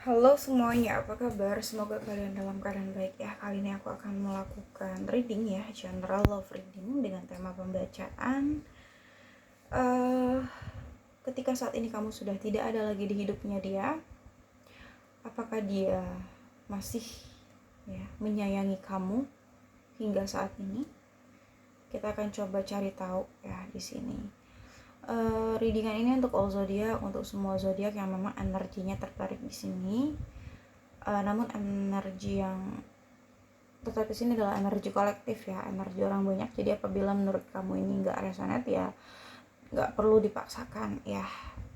Halo semuanya, apa kabar? Semoga kalian dalam keadaan baik ya. Kali ini aku akan melakukan reading ya, general love reading dengan tema pembacaan. Eh, Ketika saat ini kamu sudah tidak ada lagi di hidupnya dia, apakah dia masih ya menyayangi kamu hingga saat ini? Kita akan coba cari tahu ya di sini. Readingan ini untuk all zodiak, untuk semua zodiak yang memang energinya tertarik di sini. Namun energi yang tetap di sini adalah energi kolektif ya, energi orang banyak. Jadi apabila menurut kamu ini nggak resonate ya nggak perlu dipaksakan ya,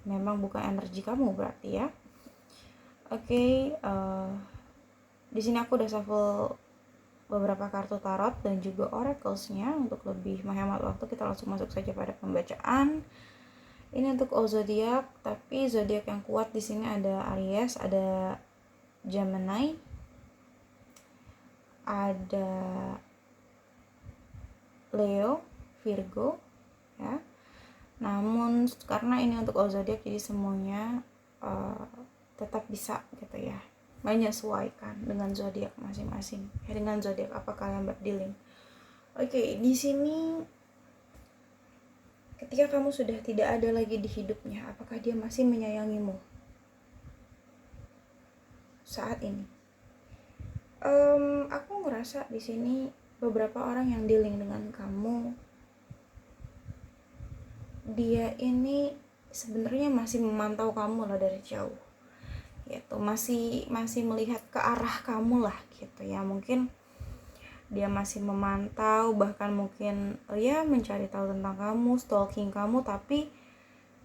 memang bukan energi kamu berarti ya. Oke, di sini aku udah shuffle beberapa kartu tarot dan juga oraclesnya. Untuk lebih menghemat waktu kita langsung masuk saja pada pembacaan. Ini untuk all zodiak, tapi zodiak yang kuat di sini ada Aries, ada Gemini, ada Leo, Virgo ya. Namun karena ini untuk all zodiak jadi semuanya tetap bisa gitu ya menyesuaikan dengan zodiak masing-masing ya, dengan zodiak apa kalian berdealing. Oke, di sini ketika kamu sudah tidak ada lagi di hidupnya, apakah dia masih menyayangimu saat ini? Aku ngerasa di sini beberapa orang yang dealing dengan kamu, dia ini sebenarnya masih memantau kamu lah dari jauh gitu, masih melihat ke arah kamu lah gitu ya. Mungkin dia masih memantau, bahkan mungkin ya mencari tahu tentang kamu, stalking kamu, tapi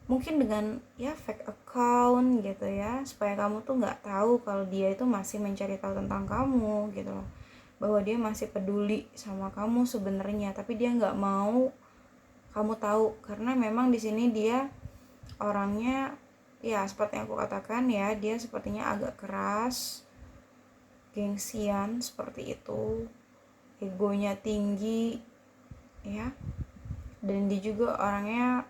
mungkin dengan ya fake account gitu ya, supaya kamu tuh nggak tahu kalau dia itu masih mencari tahu tentang kamu gitu loh, bahwa dia masih peduli sama kamu sebenarnya, tapi dia nggak mau kamu tahu karena memang di sini dia orangnya ya seperti yang aku katakan ya, dia sepertinya agak keras, gengsian seperti itu, egonya tinggi ya, dan dia juga orangnya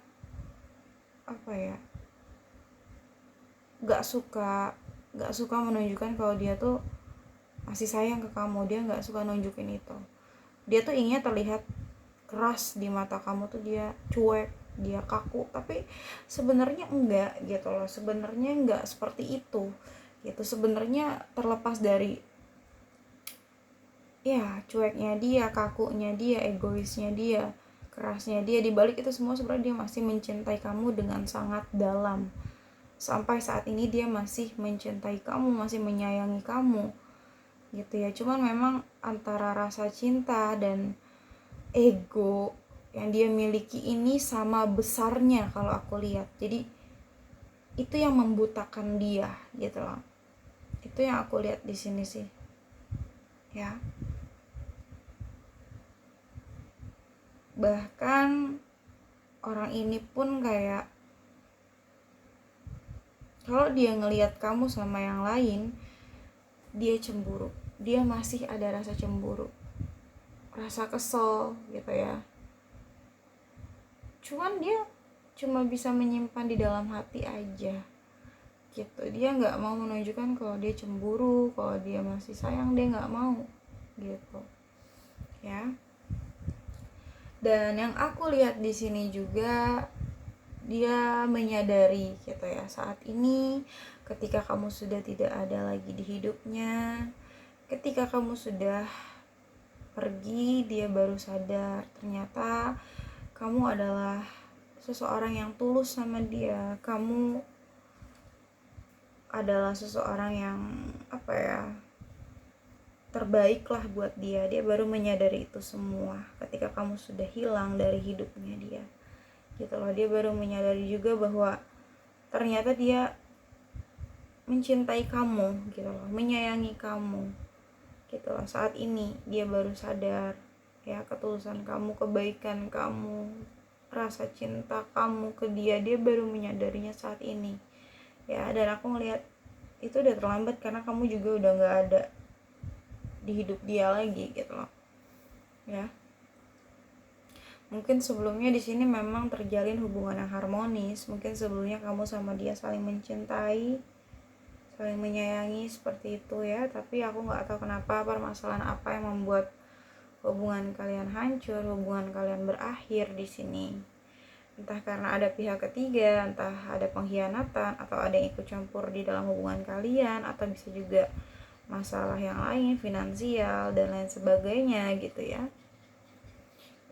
apa ya, gak suka menunjukkan kalau dia tuh masih sayang ke kamu. Dia gak suka nunjukin itu, dia tuh inginnya terlihat keras di mata kamu tuh, dia cuek, dia kaku, tapi sebenarnya enggak gitu loh, sebenarnya enggak seperti itu gitu. Sebenarnya terlepas dari ya cueknya dia, kakunya dia, egoisnya dia, kerasnya dia, dibalik itu semua sebenarnya dia masih mencintai kamu dengan sangat dalam. Sampai saat ini dia masih mencintai kamu, masih menyayangi kamu gitu ya. Cuman memang antara rasa cinta dan ego yang dia miliki ini sama besarnya kalau aku lihat. Jadi itu yang membutakan dia gitu loh. Itu yang aku lihat di sini sih. Ya. Bahkan orang ini pun kayak kalau dia ngelihat kamu sama yang lain, dia cemburu. Dia masih ada rasa cemburu, rasa kesel gitu ya. Cuman dia cuma bisa menyimpan di dalam hati aja gitu. Dia nggak mau menunjukkan kalau dia cemburu, kalau dia masih sayang, dia nggak mau gitu ya. Dan yang aku lihat di sini juga, dia menyadari gitu ya, saat ini ketika kamu sudah tidak ada lagi di hidupnya, ketika kamu sudah pergi, dia baru sadar ternyata kamu adalah seseorang yang tulus sama dia. Kamu adalah seseorang yang apa ya, terbaik lah buat dia. Dia baru menyadari itu semua ketika kamu sudah hilang dari hidupnya dia gitu loh. Dia baru menyadari juga bahwa ternyata dia mencintai kamu gitu loh, menyayangi kamu gitu loh. Saat ini dia baru sadar ya, ketulusan kamu, kebaikan kamu, rasa cinta kamu ke dia, dia baru menyadarinya saat ini ya. Dan aku ngelihat itu udah terlambat karena kamu juga udah nggak ada di hidup dia lagi gitu loh ya. Mungkin sebelumnya di sini memang terjalin hubungan yang harmonis, mungkin sebelumnya kamu sama dia saling mencintai, saling menyayangi seperti itu ya. Tapi aku nggak tahu kenapa, permasalahan apa yang membuat hubungan kalian hancur, hubungan kalian berakhir di sini. Entah karena ada pihak ketiga, entah ada pengkhianatan, atau ada yang ikut campur di dalam hubungan kalian, atau bisa juga masalah yang lain, finansial dan lain sebagainya gitu ya.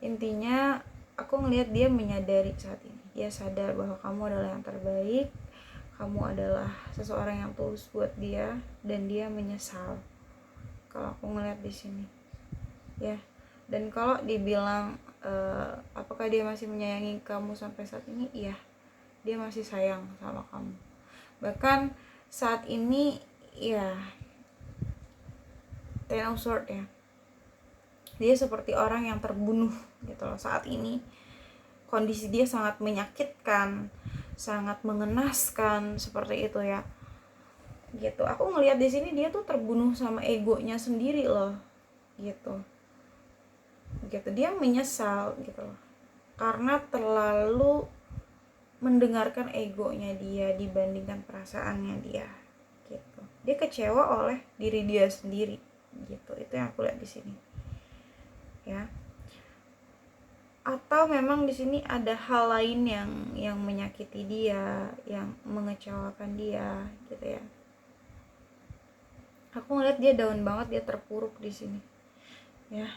Intinya aku ngelihat dia menyadari saat ini, dia sadar bahwa kamu adalah yang terbaik, kamu adalah seseorang yang tulus buat dia, dan dia menyesal kalau aku ngelihat di sini ya. Dan kalau dibilang apakah dia masih menyayangi kamu sampai saat ini, iya, dia masih sayang sama kamu. Bahkan saat ini ya, Ten of Swords ya, dia seperti orang yang terbunuh gitu loh. Saat ini kondisi dia sangat menyakitkan, sangat mengenaskan seperti itu ya gitu. Aku ngelihat di sini dia tuh terbunuh sama egonya sendiri loh gitu. Dia menyesal gitu loh, karena terlalu mendengarkan egonya dia dibandingkan perasaannya dia gitu. Dia kecewa oleh diri dia sendiri gitu. Itu yang aku lihat di sini ya. Atau memang di sini ada hal lain yang menyakiti dia, yang mengecewakan dia gitu ya. Aku ngeliat dia down banget, dia terpuruk di sini ya.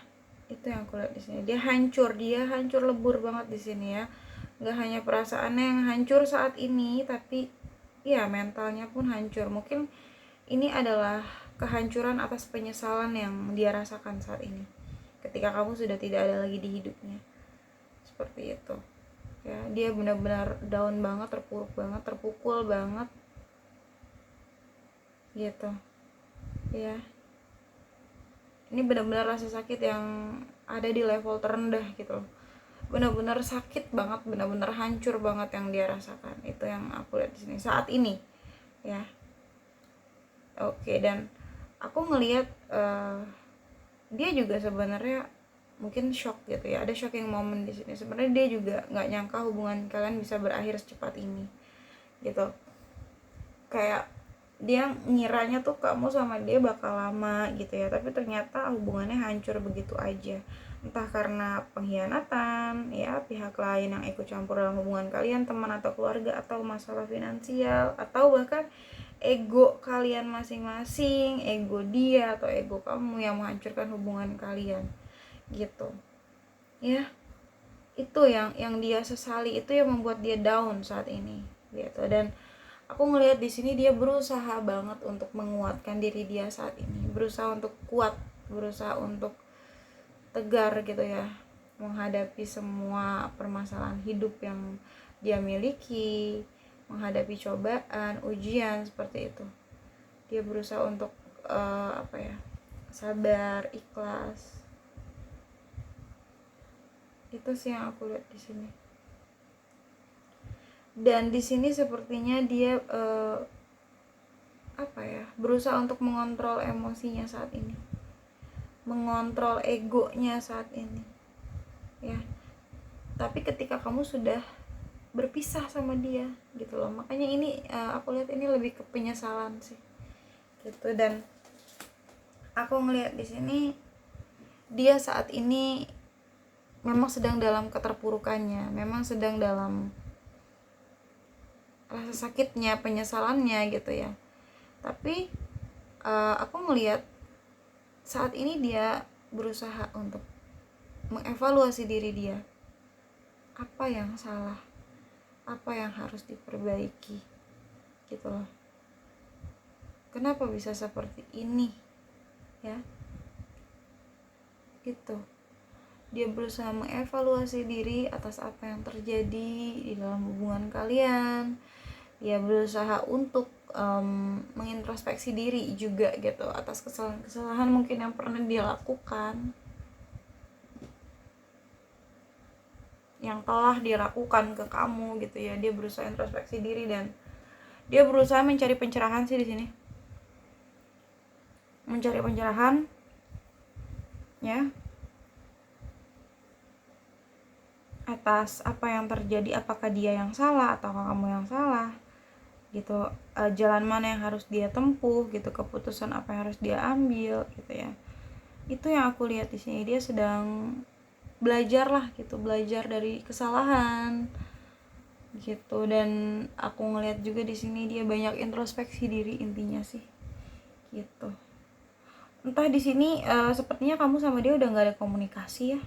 Itu yang aku lihat di sini. Dia hancur lebur banget di sini ya. Nggak hanya perasaannya yang hancur saat ini, tapi ya mentalnya pun hancur. Mungkin ini adalah kehancuran atas penyesalan yang dia rasakan saat ini ketika kamu sudah tidak ada lagi di hidupnya. Seperti itu ya. Dia benar-benar down banget, terpuruk banget, terpukul banget gitu ya. Ini benar-benar rasa sakit yang ada di level terendah gitu loh. Benar-benar sakit banget, benar-benar hancur banget yang dia rasakan. Itu yang aku lihat di sini saat ini ya. Oke, dan aku ngelihat dia juga sebenarnya mungkin shock gitu ya. Ada shocking moment di sini. Sebenarnya dia juga nggak nyangka hubungan kalian bisa berakhir secepat ini gitu. Kayak dia ngiranya tuh kamu sama dia bakal lama gitu ya, tapi ternyata hubungannya hancur begitu aja. Entah karena pengkhianatan ya, pihak lain yang ikut campur dalam hubungan kalian, teman atau keluarga, atau masalah finansial, atau bahkan ego kalian masing-masing, ego dia atau ego kamu yang menghancurkan hubungan kalian gitu ya. Itu yang dia sesali, itu yang membuat dia down saat ini gitu. Dan aku ngelihat di sini dia berusaha banget untuk menguatkan diri dia saat ini, berusaha untuk kuat, berusaha untuk tegar gitu ya, menghadapi semua permasalahan hidup yang dia miliki, menghadapi cobaan, ujian seperti itu. Dia berusaha untuk sabar, ikhlas. Itu sih yang aku lihat di sini. Dan di sini sepertinya dia berusaha untuk mengontrol emosinya saat ini, mengontrol egonya saat ini ya. Tapi ketika kamu sudah berpisah sama dia gitu loh, makanya ini aku lihat ini lebih ke penyesalan sih gitu. Dan aku ngelihat di sini dia saat ini memang sedang dalam keterpurukannya, memang sedang dalam rasa sakitnya, penyesalannya gitu ya. Tapi aku ngelihat saat ini dia berusaha untuk mengevaluasi diri dia. Apa yang salah? Apa yang harus diperbaiki? Gitu loh. Kenapa bisa seperti ini? Ya. Gitu. Dia berusaha mengevaluasi diri atas apa yang terjadi di dalam hubungan kalian. Dia berusaha untuk mengintrospeksi diri juga gitu atas kesalahan-kesalahan mungkin yang pernah dia lakukan, yang telah dia lakukan ke kamu gitu ya. Dia berusaha introspeksi diri dan dia berusaha mencari pencerahan sih di sini, mencari pencerahan ya atas apa yang terjadi. Apakah dia yang salah atau kamu yang salah gitu, jalan mana yang harus dia tempuh gitu, keputusan apa yang harus dia ambil gitu ya. Itu yang aku lihat di sini, dia sedang belajar lah gitu, belajar dari kesalahan gitu. Dan aku ngelihat juga di sini dia banyak introspeksi diri intinya sih gitu. Entah di sini sepertinya kamu sama dia udah nggak ada komunikasi ya.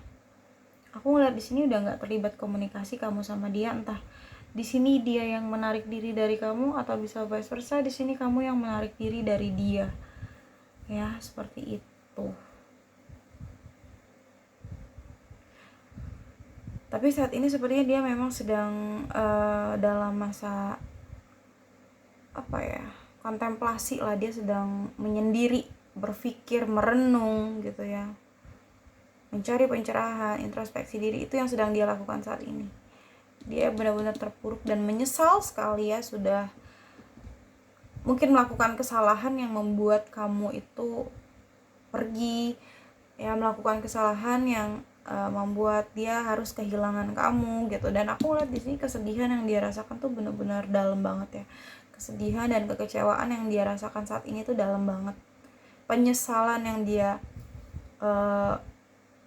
Aku ngeliat di sini udah nggak terlibat komunikasi kamu sama dia. Entah di sini dia yang menarik diri dari kamu atau bisa vice versa, di sini kamu yang menarik diri dari dia. Ya, seperti itu. Tapi saat ini sepertinya dia memang sedang dalam masa apa ya, kontemplasi lah. Dia sedang menyendiri, berpikir, merenung gitu ya, mencari pencerahan, introspeksi diri. Itu yang sedang dia lakukan saat ini. Dia benar-benar terpuruk dan menyesal sekali ya, sudah mungkin melakukan kesalahan yang membuat kamu itu pergi ya, melakukan kesalahan yang membuat dia harus kehilangan kamu gitu. Dan aku lihat di sini kesedihan yang dia rasakan tuh benar-benar dalam banget ya. Kesedihan dan kekecewaan yang dia rasakan saat ini tuh dalam banget. Penyesalan yang dia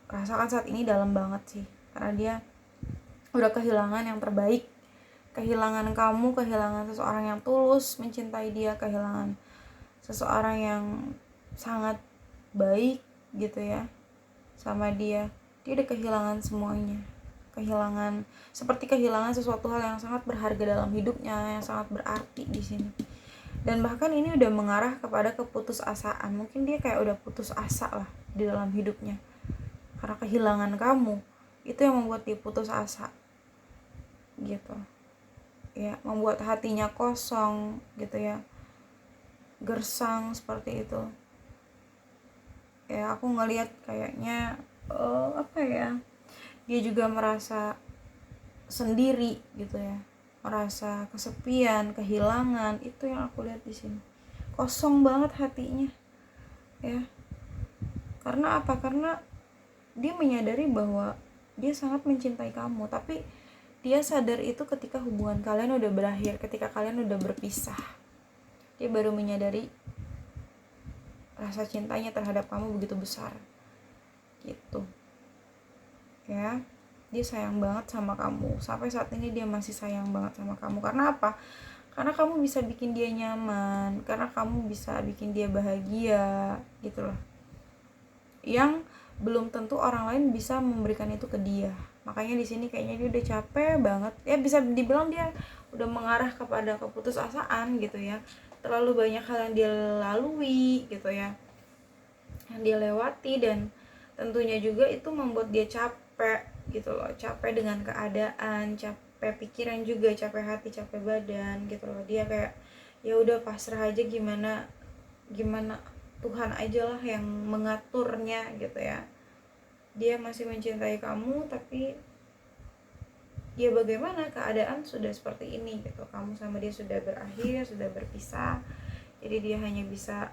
rasakan saat ini dalam banget sih, karena dia udah kehilangan yang terbaik, kehilangan kamu, kehilangan seseorang yang tulus mencintai dia, kehilangan seseorang yang sangat baik gitu ya sama dia. Dia udah kehilangan semuanya, kehilangan, seperti kehilangan sesuatu hal yang sangat berharga dalam hidupnya, yang sangat berarti di sini. Dan bahkan ini udah mengarah kepada keputusasaan. Mungkin dia kayak udah putus asa lah di dalam hidupnya karena kehilangan kamu. Itu yang membuat dia putus asa gitu ya, membuat hatinya kosong gitu ya, gersang seperti itu ya. Aku ngelihat kayaknya apa ya, dia juga merasa sendiri gitu ya, merasa kesepian, kehilangan. Itu yang aku lihat di sini, kosong banget hatinya ya. Karena apa? Karena dia menyadari bahwa dia sangat mencintai kamu, tapi dia sadar itu ketika hubungan kalian udah berakhir, ketika kalian udah berpisah. Dia baru menyadari rasa cintanya terhadap kamu begitu besar gitu ya. Dia sayang banget sama kamu, sampai saat ini dia masih sayang banget sama kamu. Karena apa? Karena kamu bisa bikin dia nyaman, karena kamu bisa bikin dia bahagia gitu loh, yang belum tentu orang lain bisa memberikan itu ke dia. Makanya di sini kayaknya dia udah capek banget ya, bisa dibilang dia udah mengarah kepada keputusasaan gitu ya. Terlalu banyak hal yang dia lalui gitu ya, yang dia lewati, dan tentunya juga itu membuat dia capek gitu loh. Capek dengan keadaan, capek pikiran juga, capek hati, capek badan gitu loh. Dia kayak ya udah pasrah aja, gimana Tuhan aja lah yang mengaturnya gitu ya. Dia masih mencintai kamu, tapi ya bagaimana, keadaan sudah seperti ini gitu. Kamu sama dia sudah berakhir, sudah berpisah. Jadi dia hanya bisa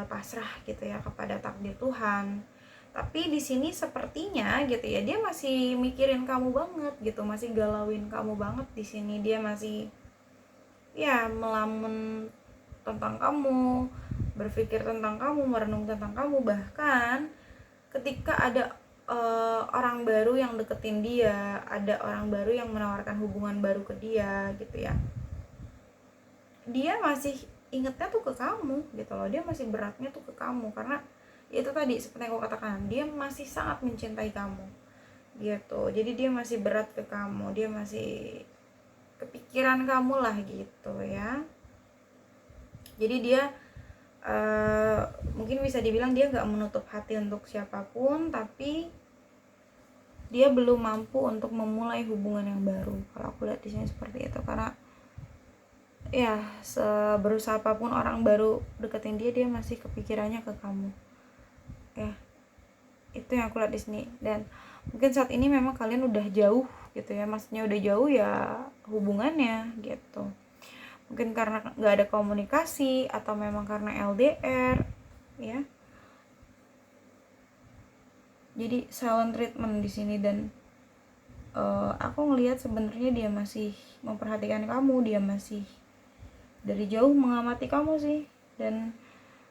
pasrah gitu ya kepada takdir Tuhan. Tapi di sini sepertinya gitu ya, dia masih mikirin kamu banget gitu, masih galauin kamu banget di sini. Dia masih ya melamun tentang kamu, berpikir tentang kamu, merenung tentang kamu. Bahkan ketika ada orang baru yang deketin dia, ada orang baru yang menawarkan hubungan baru ke dia gitu ya, dia masih ingetnya tuh ke kamu gitu loh. Dia masih beratnya tuh ke kamu, karena itu tadi seperti yang aku katakan, dia masih sangat mencintai kamu gitu. Jadi dia masih berat ke kamu, dia masih kepikiran kamu lah gitu ya. Jadi dia mungkin bisa dibilang dia gak menutup hati untuk siapapun, tapi dia belum mampu untuk memulai hubungan yang baru. Kalau aku lihat di sini seperti itu. Karena ya seberusaha apapun orang baru deketin dia, dia masih kepikirannya ke kamu ya. Itu yang aku lihat di sini. Dan mungkin saat ini memang kalian udah jauh gitu ya, maksudnya udah jauh ya hubungannya gitu. Mungkin karena nggak ada komunikasi, atau memang karena LDR ya. Jadi silent treatment di sini. Dan aku ngelihat sebenarnya dia masih memperhatikan kamu, dia masih dari jauh mengamati kamu sih. Dan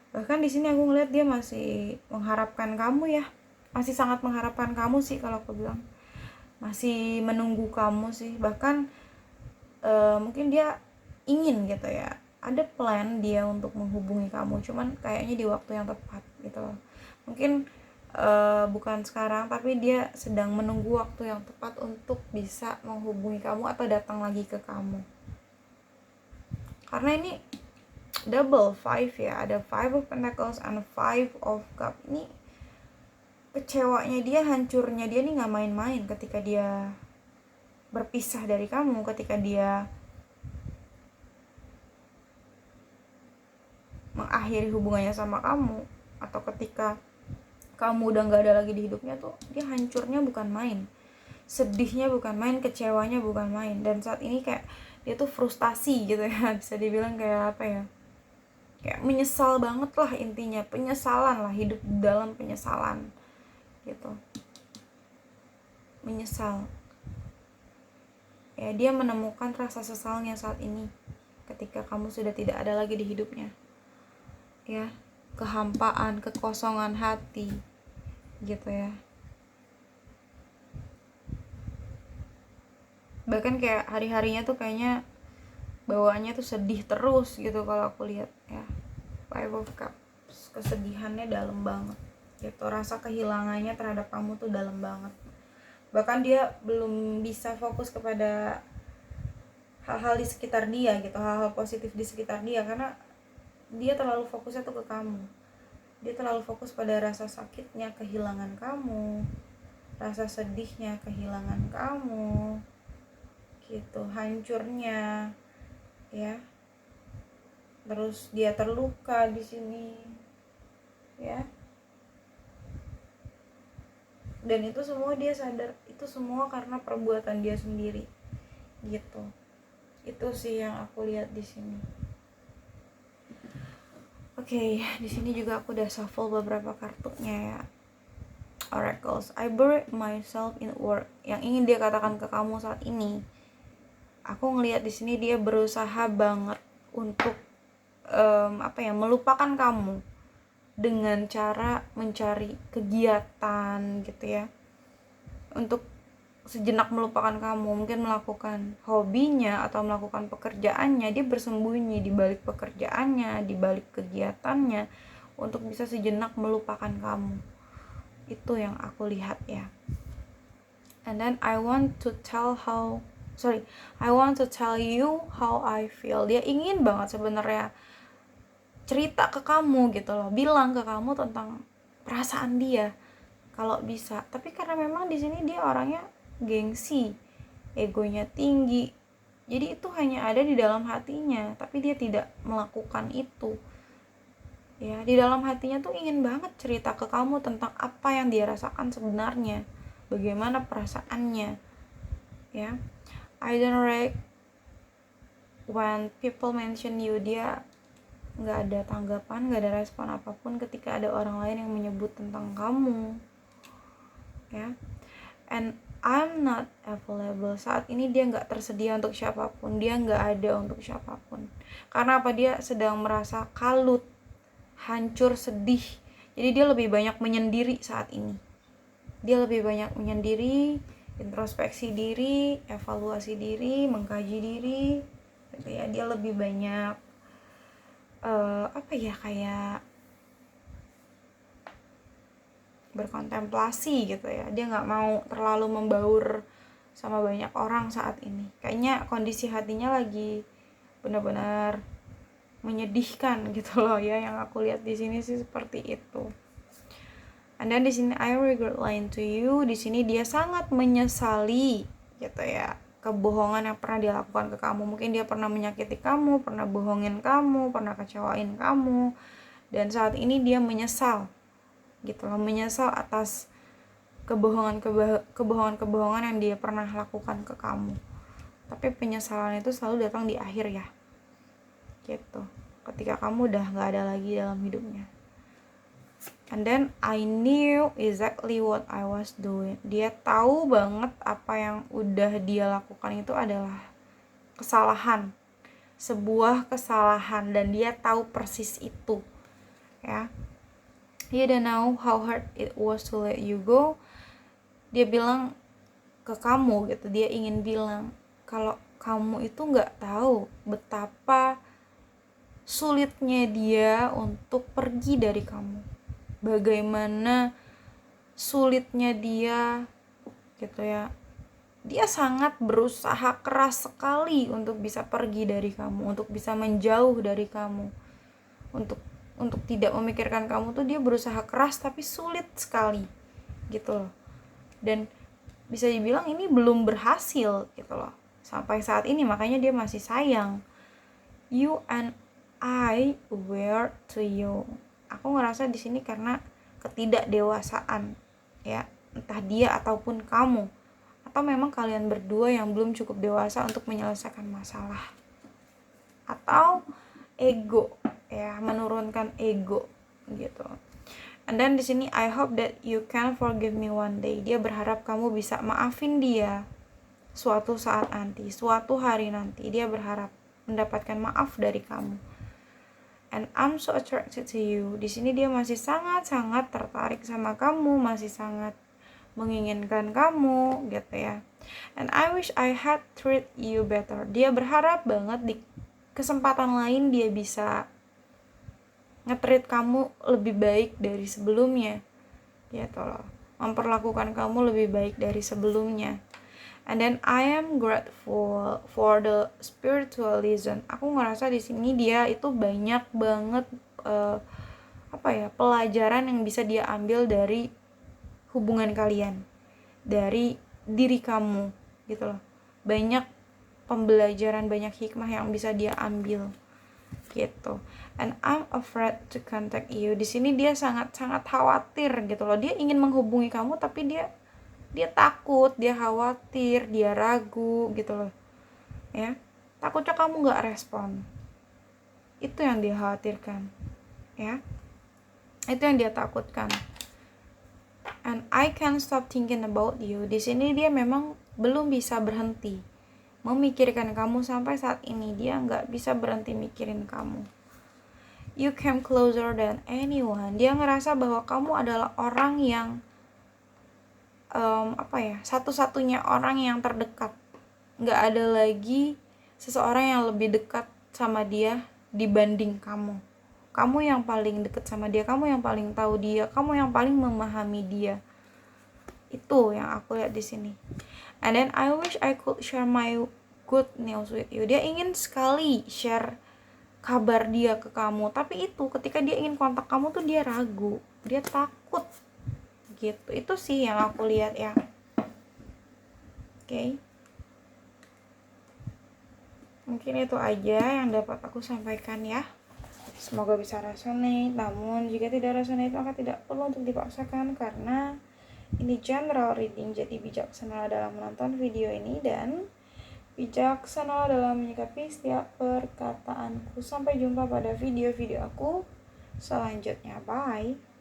bahkan di sini aku ngeliat dia masih mengharapkan kamu ya, masih sangat mengharapkan kamu sih kalau aku bilang, masih menunggu kamu sih. Bahkan mungkin dia ingin gitu ya, ada plan dia untuk menghubungi kamu, cuman kayaknya di waktu yang tepat gitu loh. Mungkin bukan sekarang, tapi dia sedang menunggu waktu yang tepat untuk bisa menghubungi kamu atau datang lagi ke kamu. Karena ini double five ya, ada five of pentacles and five of cup. Ini kecewanya dia, hancurnya dia nih nggak main-main ketika dia berpisah dari kamu, ketika dia mengakhiri hubungannya sama kamu, atau ketika kamu udah nggak ada lagi di hidupnya tuh, dia hancurnya bukan main, sedihnya bukan main, kecewanya bukan main. Dan saat ini kayak dia tuh frustasi gitu ya, bisa dibilang kayak apa ya, kayak menyesal banget lah intinya, penyesalan lah, hidup dalam penyesalan gitu, menyesal ya. Dia menemukan rasa sesalnya saat ini ketika kamu sudah tidak ada lagi di hidupnya ya, kehampaan, kekosongan hati gitu ya. Bahkan kayak hari-harinya tuh kayaknya bawaannya tuh sedih terus gitu kalau aku lihat ya. Five of Cups, kesedihannya dalam banget gitu, rasa kehilangannya terhadap kamu tuh dalam banget. Bahkan dia belum bisa fokus kepada hal-hal di sekitar dia gitu, hal-hal positif di sekitar dia, karena dia terlalu fokusnya tuh ke kamu. Dia terlalu fokus pada rasa sakitnya kehilangan kamu, rasa sedihnya kehilangan kamu gitu, hancurnya ya. Terus dia terluka di sini ya. Dan itu semua dia sadar, itu semua karena perbuatan dia sendiri gitu. Itu sih yang aku lihat di sini. Oke, di sini juga aku udah shuffle beberapa kartunya ya. Oracles, I buried myself in work. Yang ingin dia katakan ke kamu saat ini, aku ngelihat di sini dia berusaha banget untuk melupakan kamu dengan cara mencari kegiatan gitu ya, untuk sejenak melupakan kamu. Mungkin melakukan hobinya atau melakukan pekerjaannya, dia bersembunyi di balik pekerjaannya, di balik kegiatannya, untuk bisa sejenak melupakan kamu. Itu yang aku lihat ya. And then I want to tell you how I feel. Dia ingin banget sebenarnya cerita ke kamu gitu loh, bilang ke kamu tentang perasaan dia kalau bisa. Tapi karena memang di sini dia orangnya gengsi, egonya tinggi, jadi itu hanya ada di dalam hatinya, tapi dia tidak melakukan itu ya. Di dalam hatinya tuh ingin banget cerita ke kamu tentang apa yang dia rasakan sebenarnya, bagaimana perasaannya ya. I don't like when people mention you. Dia nggak ada tanggapan, nggak ada respon apapun ketika ada orang lain yang menyebut tentang kamu ya. And I'm not available. Saat ini dia nggak tersedia untuk siapapun, dia nggak ada untuk siapapun. Karena apa? Dia sedang merasa kalut, hancur, sedih. Jadi dia lebih banyak menyendiri saat ini. Dia lebih banyak menyendiri, introspeksi diri, evaluasi diri, mengkaji diri gitu ya. Dia lebih banyak kayak berkontemplasi gitu ya. Dia nggak mau terlalu membaur sama banyak orang saat ini. Kayaknya kondisi hatinya lagi benar-benar menyedihkan gitu loh ya. Yang aku lihat di sini sih seperti itu. And then di sini I regret lying to you. Di sini dia sangat menyesali gitu ya, kebohongan yang pernah dia lakukan ke kamu. Mungkin dia pernah menyakiti kamu, pernah bohongin kamu, pernah kecewain kamu, dan saat ini dia menyesal gitu loh, menyesal atas kebohongan yang dia pernah lakukan ke kamu. Tapi penyesalan itu selalu datang di akhir ya gitu, ketika kamu udah gak ada lagi dalam hidupnya. And then I knew exactly what I was doing. Dia tahu banget apa yang udah dia lakukan itu adalah kesalahan, sebuah kesalahan dan dia tahu persis itu, ya. He don't know how hard it was to let you go. Dia bilang ke kamu gitu, dia ingin bilang kalau kamu itu nggak tahu betapa sulitnya dia untuk pergi dari kamu, bagaimana sulitnya dia gitu ya. Dia sangat berusaha keras sekali untuk bisa pergi dari kamu, untuk bisa menjauh dari kamu, untuk tidak memikirkan kamu tuh dia berusaha keras tapi sulit sekali gitu loh. Dan bisa dibilang ini belum berhasil gitu loh sampai saat ini, makanya dia masih sayang. You and I were too young. Aku ngerasa di sini karena ketidakdewasaan, ya, entah dia ataupun kamu, atau memang kalian berdua yang belum cukup dewasa untuk menyelesaikan masalah, atau ego, ya, menurunkan ego gitu. And then di sini I hope that you can forgive me one day. Dia berharap kamu bisa maafin dia suatu saat nanti, suatu hari nanti. Dia berharap mendapatkan maaf dari kamu. And I'm so attracted to you. Di sini dia masih sangat-sangat tertarik sama kamu, masih sangat menginginkan kamu gitu ya. And I wish I had treat you better. Dia berharap banget di kesempatan lain dia bisa nge-treat kamu lebih baik dari sebelumnya gitu loh, memperlakukan kamu lebih baik dari sebelumnya. And then I am grateful for the spiritual lesson. Aku ngerasa di sini dia itu banyak banget pelajaran yang bisa dia ambil dari hubungan kalian, dari diri kamu gitu loh. Banyak pembelajaran, banyak hikmah yang bisa dia ambil gitu. And I'm afraid to contact you. Di sini dia sangat-sangat khawatir gitu loh. Dia ingin menghubungi kamu tapi dia takut, dia khawatir, dia ragu gitu loh. Ya. Takutnya kamu enggak respon. Itu yang dia khawatirkan. Ya. Itu yang dia takutkan. And I can't stop thinking about you. Di sini dia memang belum bisa berhenti memikirkan kamu sampai saat ini. Dia nggak bisa berhenti mikirin kamu. You came closer than anyone. Dia ngerasa bahwa kamu adalah orang yang satu-satunya orang yang terdekat. Nggak ada lagi seseorang yang lebih dekat sama dia dibanding kamu. Kamu yang paling dekat sama dia, kamu yang paling tahu dia, kamu yang paling memahami dia. Itu yang aku lihat di sini. And then I wish I could share my good news with you. Dia ingin sekali share kabar dia ke kamu, tapi itu ketika dia ingin kontak kamu tuh dia ragu, dia takut gitu. Itu sih yang aku lihat ya. Oke. Mungkin itu aja yang dapat aku sampaikan ya. Semoga bisa resonate. Namun jika tidak resonate maka tidak perlu untuk dipaksakan, karena ini general reading, jadi bijaksana dalam menonton video ini dan bijaksana dalam menyikapi setiap perkataanku. Sampai jumpa pada video-video aku selanjutnya. Bye.